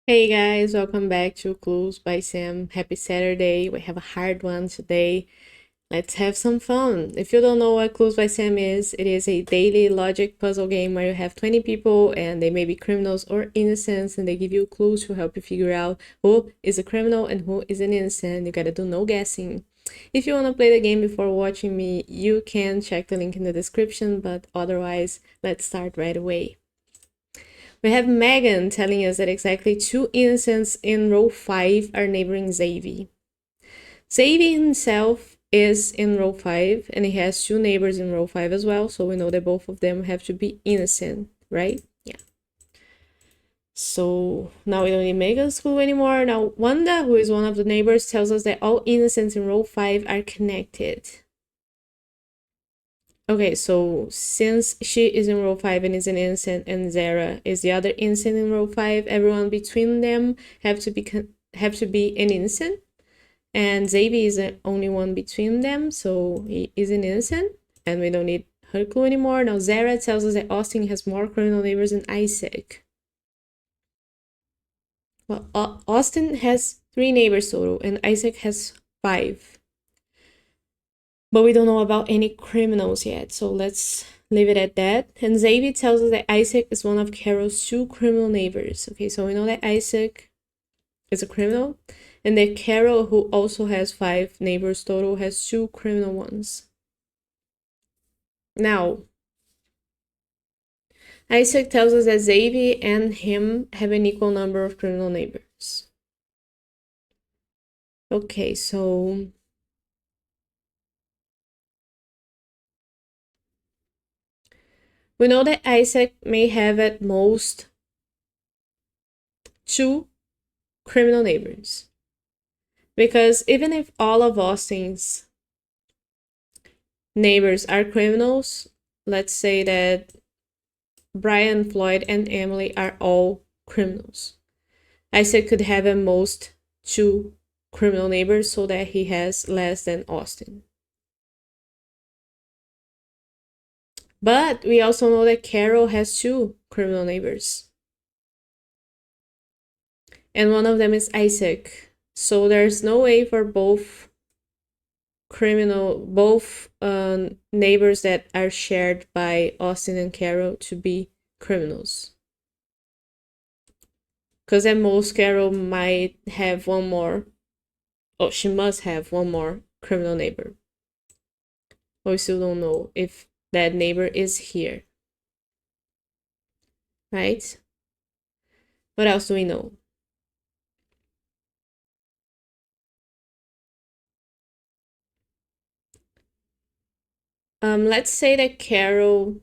Hey guys, welcome back to Clues by Sam. Happy Saturday. We have a hard one today. Let's have some fun. If you don't know what Clues by Sam is, it is a daily logic puzzle game where you have 20 people and they may be criminals or innocents and they give you clues to help you figure out who is a criminal and who is an innocent. You gotta do no guessing. If you want to play the game before watching me, you can check the link in the description, but otherwise, let's start right away. We have Megan telling us that exactly two innocents in row 5 are neighboring Xavi. Xavi himself is in row 5 and he has two neighbors in row 5 as well, so we know that both of them have to be innocent, right? Yeah. So now we don't need Megan's clue anymore. Now Wanda, who is one of the neighbors, tells us that all innocents in row 5 are connected. Okay, so since she is in row 5 and is an innocent and Zara is the other innocent in row 5, everyone between them have to be an innocent. And Xavier is the only one between them, so he is an innocent. And we don't need her clue anymore. Now Zara tells us that Austin has more criminal neighbors than Isaac. Well, Austin has 3 neighbors total and Isaac has 5. But we don't know about any criminals yet, so let's leave it at that. And Xavier tells us that Isaac is one of Carol's 2 criminal neighbors. Okay, so we know that Isaac is a criminal, and that Carol, who also has 5 neighbors total, has 2 criminal ones. Now, Isaac tells us that Xavier and him have an equal number of criminal neighbors. Okay, so we know that Isaac may have at most 2 criminal neighbors. Because even if all of Austin's neighbors are criminals, let's say that Brian, Floyd, and Emily are all criminals. Isaac could have at most 2 criminal neighbors so that he has less than Austin. But we also know that Carol has 2 criminal neighbors. And one of them is Isaac. So there's no way for both neighbors that are shared by Austin and Carol to be criminals. Because at most, Carol might have one more. Oh, she must have one more criminal neighbor. But we still don't know if that neighbor is here. Right? What else do we know? Let's say that Carol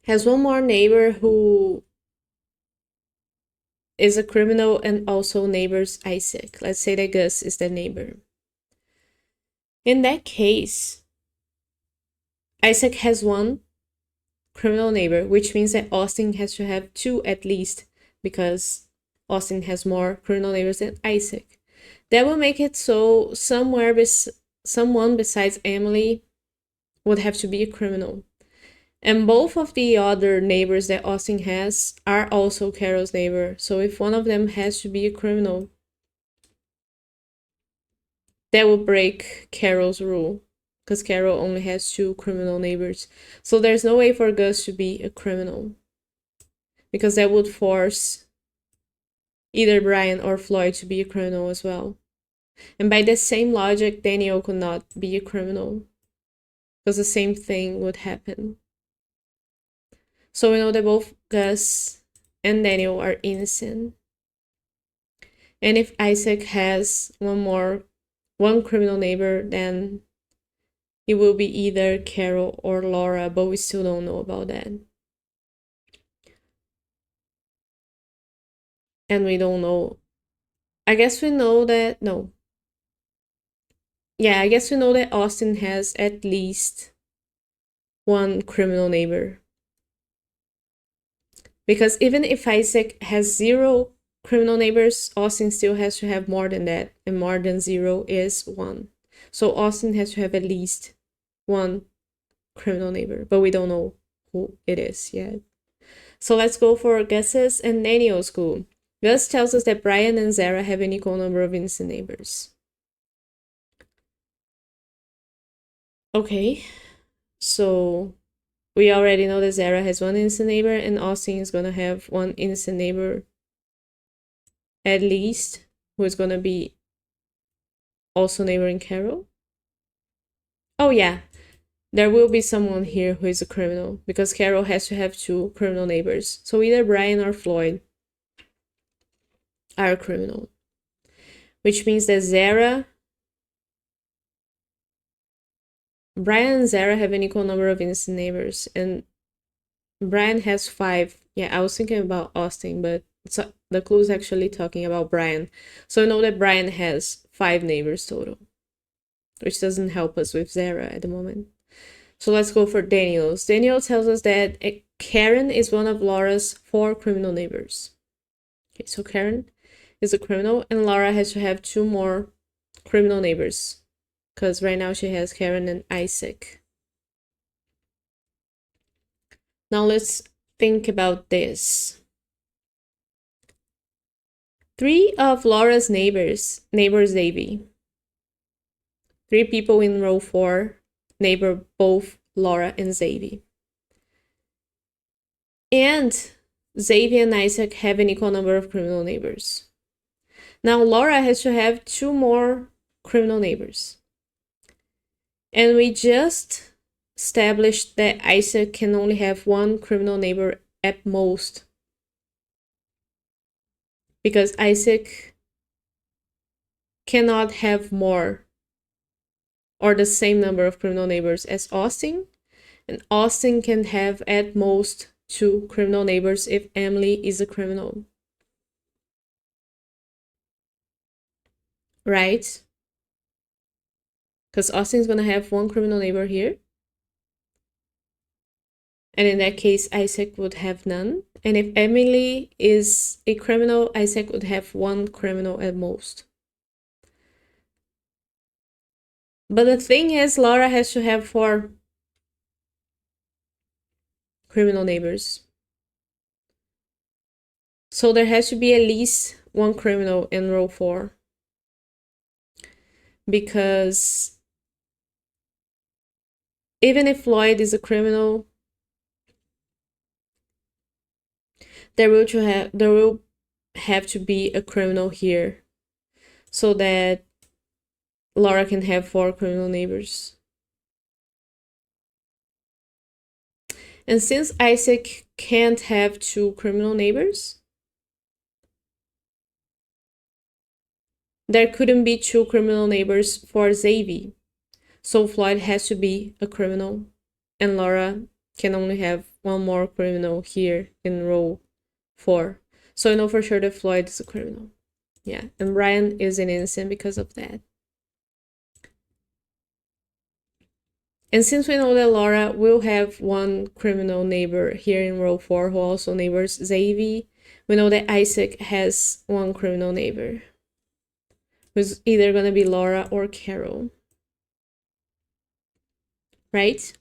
has one more neighbor who is a criminal and also neighbors Isaac. Let's say that Gus is the neighbor. In that case, Isaac has one criminal neighbor, which means that Austin has to have 2 at least, because Austin has more criminal neighbors than Isaac. That will make it so someone besides Emily would have to be a criminal. And both of the other neighbors that Austin has are also Carol's neighbor. So if one of them has to be a criminal, that will break Carol's rule, because Carol only has 2 criminal neighbors. So there's no way for Gus to be a criminal, because that would force either Brian or Floyd to be a criminal as well. And by the same logic, Daniel could not be a criminal, because the same thing would happen. So we know that both Gus and Daniel are innocent. And if Isaac has one criminal neighbor, then it will be either Carol or Laura, but we still don't know about that. And we don't know. I guess we know that, no. Yeah, I guess we know that Austin has at least one criminal neighbor. Because even if Isaac has 0 criminal neighbors, Austin still has to have more than that, and more than 0 is 1. So Austin has to have at least one criminal neighbor, but we don't know who it is yet. So let's go for Gus's and Daniel's school. Gus tells us that Brian and Zara have an equal number of innocent neighbors. Okay, so we already know that Zara has one innocent neighbor and Austin is gonna have one innocent neighbor at least, who is gonna be also neighboring Carol. Oh yeah, there will be someone here who is a criminal because Carol has to have two criminal neighbors. So either Brian or Floyd are a criminal, which means that Brian and Zara have an equal number of innocent neighbors, and Brian has 5. Yeah, I was thinking about Austin, but the clue is actually talking about Brian. So I know that Brian has 5 neighbors total, which doesn't help us with Zara at the moment. So let's go for Daniel's. Daniel tells us that Karen is one of Laura's 4 criminal neighbors. Okay, so Karen is a criminal, and Laura has to have 2 more criminal neighbors because right now she has Karen and Isaac. Now let's think about this. 3 of Laura's neighbors Davy. 3 people in row 4 neighbor both Laura and Xavier. And Xavier and Isaac have an equal number of criminal neighbors. Now Laura has to have 2 more criminal neighbors. And we just established that Isaac can only have 1 criminal neighbor at most. Because Isaac cannot have more or the same number of criminal neighbors as Austin. And Austin can have at most 2 criminal neighbors if Emily is a criminal. Right? Because Austin's going to have 1 criminal neighbor here. And in that case, Isaac would have none. And if Emily is a criminal, Isaac would have 1 criminal at most. But the thing is, Laura has to have 4 criminal neighbors. So there has to be at least 1 criminal in row 4. Because even if Floyd is a criminal, there will have to be a criminal here so that Laura can have 4 criminal neighbors. And since Isaac can't have 2 criminal neighbors, there couldn't be 2 criminal neighbors for Xavier. So Floyd has to be a criminal, and Laura can only have 1 more criminal here in row 4. So I know for sure that Floyd is a criminal. Yeah, and Brian is an innocent because of that. And since we know that Laura will have 1 criminal neighbor here in row 4 who also neighbors Xavier, we know that Isaac has 1 criminal neighbor, who's either going to be Laura or Carol. Right?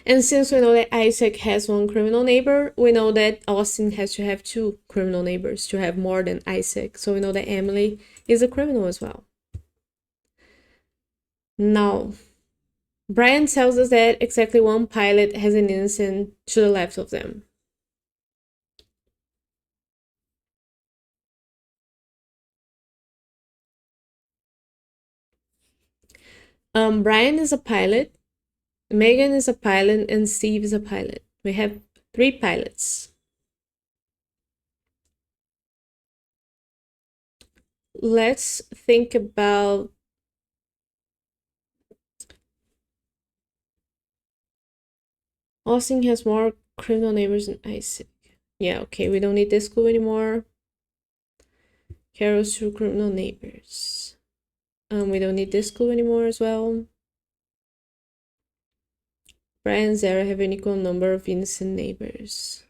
And since we know that Isaac has 1 criminal neighbor, we know that Austin has to have 2 criminal neighbors to have more than Isaac. So we know that Emily is a criminal as well. Now, Brian tells us that exactly 1 pilot has an innocent to the left of them. Brian is a pilot, Megan is a pilot, and Steve is a pilot. We have 3 pilots. Let's think about Austin has more criminal neighbors than Isaac. Yeah, okay, we don't need this clue anymore. Carol's 2 criminal neighbors. We don't need this clue anymore as well. Brian and Zara have an equal number of innocent neighbors.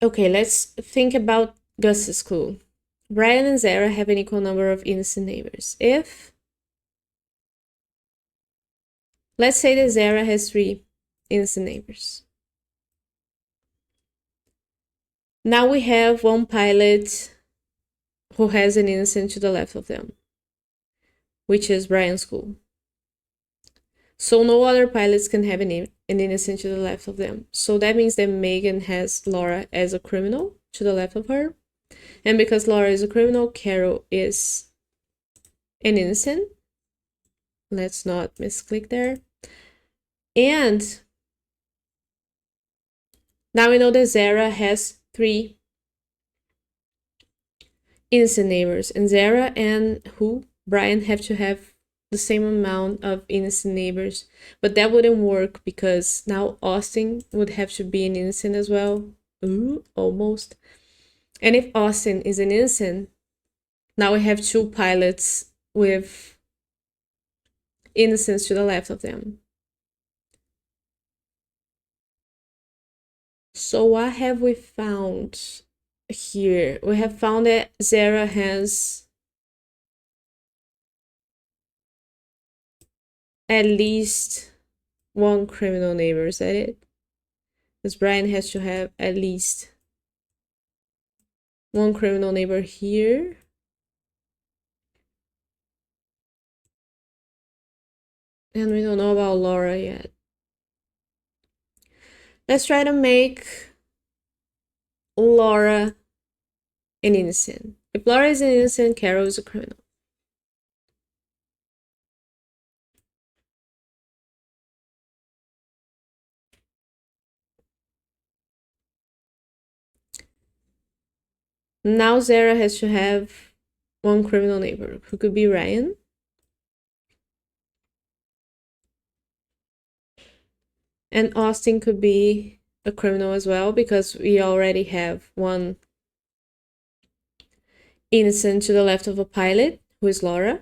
Okay, let's think about Gus's clue. Brian and Zara have an equal number of innocent neighbors. If, let's say that Zara has 3 innocent neighbors. Now we have one pilot who has an innocent to the left of them, which is Brian's school. So no other pilots can have an innocent to the left of them. So that means that Megan has Laura as a criminal to the left of her. And because Laura is a criminal, Carol is an innocent. Let's not misclick there. And now we know that Zara has 3 innocent neighbors. And Zara and Brian have to have the same amount of innocent neighbors. But that wouldn't work because now Austin would have to be an innocent as well. Ooh, almost. And if Austin is an innocent, now we have 2 pilots with innocents to the left of them. So what have we found here? We have found that Zara has at least 1 criminal neighbor, is that it? Because Brian has to have at least 1 criminal neighbor here. And we don't know about Laura yet. Let's try to make Laura an innocent. If Laura is an innocent, Carol is a criminal. Now Zara has to have 1 criminal neighbor, who could be Ryan. And Austin could be a criminal as well, because we already have 1 innocent to the left of a pilot, who is Laura.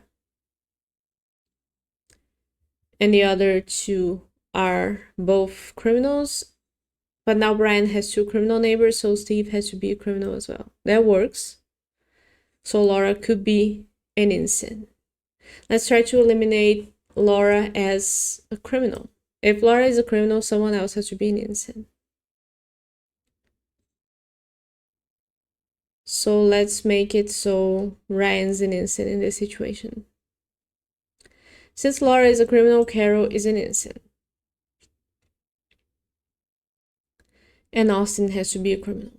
And the other 2 are both criminals. But now Brian has 2 criminal neighbors, so Steve has to be a criminal as well. That works. So Laura could be an innocent. Let's try to eliminate Laura as a criminal. If Laura is a criminal, someone else has to be an innocent. So let's make it so Ryan's an innocent in this situation. Since Laura is a criminal, Carol is an innocent. And Austin has to be a criminal.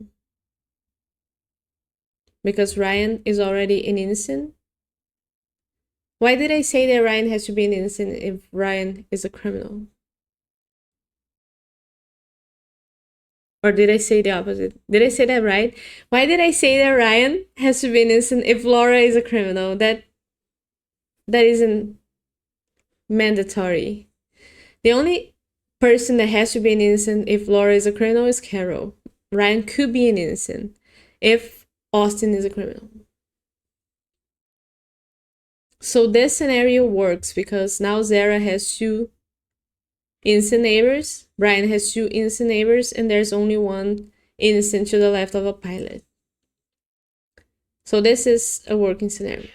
Because Ryan is already an innocent. Why did I say that Ryan has to be an innocent if Ryan is a criminal? Or did I say the opposite? Did I say that right? Why did I say that Ryan has to be innocent if Laura is a criminal? That isn't mandatory. The only person that has to be an innocent if Laura is a criminal is Carol. Ryan could be an innocent if Austin is a criminal. So this scenario works because now Zara has 2 innocent neighbors, Brian has 2 innocent neighbors, and there's only 1 innocent to the left of a pilot. So this is a working scenario.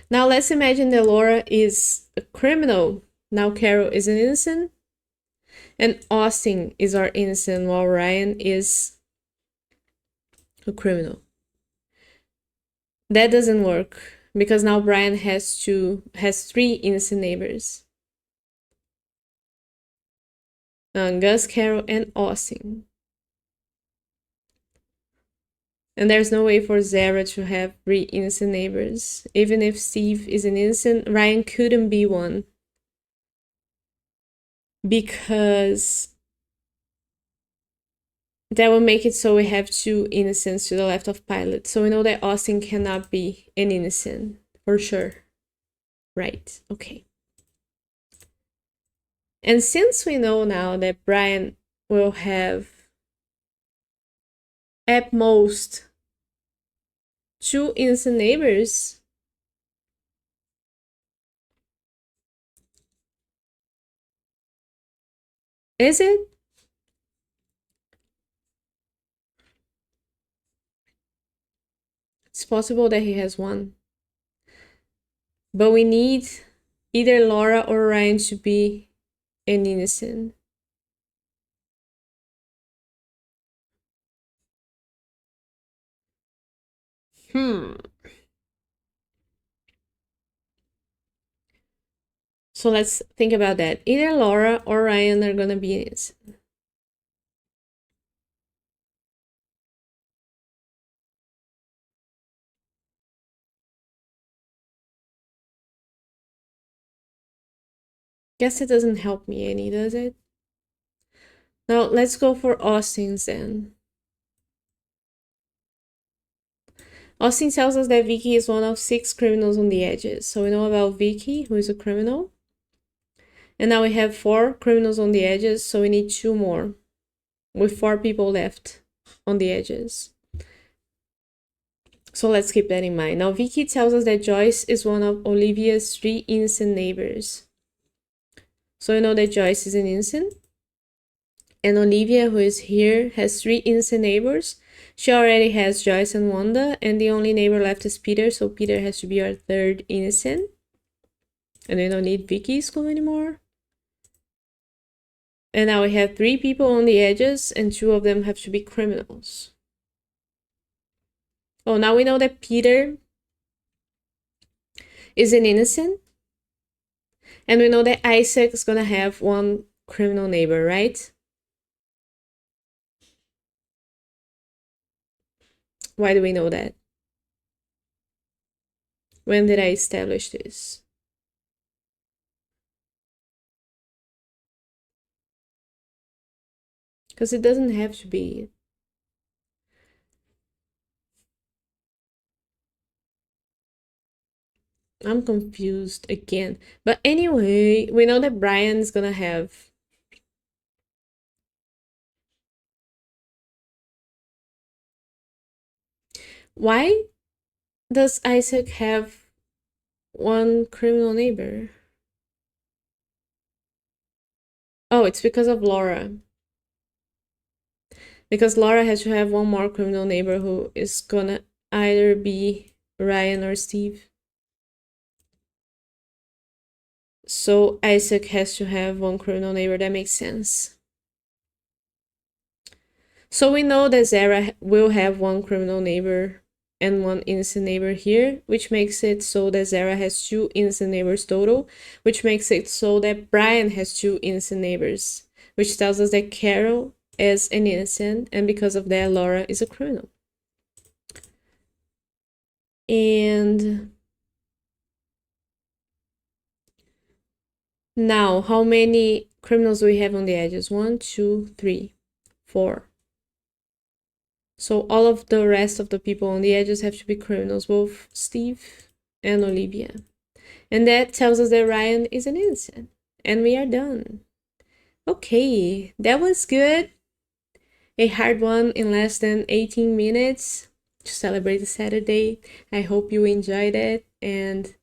Now let's imagine that Laura is a criminal. Now Carol is an innocent, and Austin is our innocent while Ryan is a criminal. That doesn't work because now Brian has 3 innocent neighbors. Gus, Carol, and Austin. And there's no way for Zara to have 3 innocent neighbors. Even if Steve is an innocent, Ryan couldn't be one. Because that will make it so we have 2 innocents to the left of pilot. So we know that Austin cannot be an innocent, for sure. Right, okay. And since we know now that Brian will have at most 2 innocent neighbors, is it? It's possible that he has one. But we need either Laura or Ryan to be an innocent. So let's think about that. Either Laura or Ryan are gonna be innocent. Guess it doesn't help me any, does it? Now let's go for Austin's then. Austin tells us that Vicky is one of 6 criminals on the edges. So we know about Vicky, who is a criminal. And now we have 4 criminals on the edges, so we need 2 more. With 4 people left on the edges. So let's keep that in mind. Now Vicky tells us that Joyce is one of Olivia's 3 innocent neighbors. So we know that Joyce is an innocent. And Olivia, who is here, has 3 innocent neighbors. She already has Joyce and Wanda, and the only neighbor left is Peter, so Peter has to be our 3rd innocent. And we don't need Vicky's clue anymore. And now we have 3 people on the edges, and 2 of them have to be criminals. Oh, now we know that Peter is an innocent. And we know that Isaac is gonna have 1 criminal neighbor, right? Why do we know that? When did I establish this? Because it doesn't have to be. I'm confused again. But anyway, we know that Brian is gonna have... Why does Isaac have 1 criminal neighbor? Oh, it's because of Laura. Because Laura has to have 1 more criminal neighbor who is gonna either be Ryan or Steve. So Isaac has to have 1 criminal neighbor. That makes sense. So we know that Zara will have 1 criminal neighbor and 1 innocent neighbor here, which makes it so that Zara has 2 innocent neighbors total, which makes it so that Brian has 2 innocent neighbors, which tells us that Carol is an innocent, and because of that, Laura is a criminal. And now, how many criminals do we have on the edges? 1, 2, 3, 4. So all of the rest of the people on the edges have to be criminals, both Steve and Olivia. And that tells us that Ryan is an innocent. And we are done. Okay, that was good. A hard one in less than 18 minutes to celebrate the Saturday. I hope you enjoyed it. And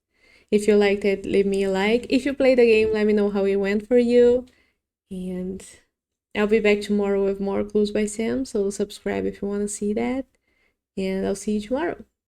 if you liked it, leave me a like. If you played the game, let me know how it went for you. And I'll be back tomorrow with more Clues by Sam, so subscribe if you want to see that. And I'll see you tomorrow.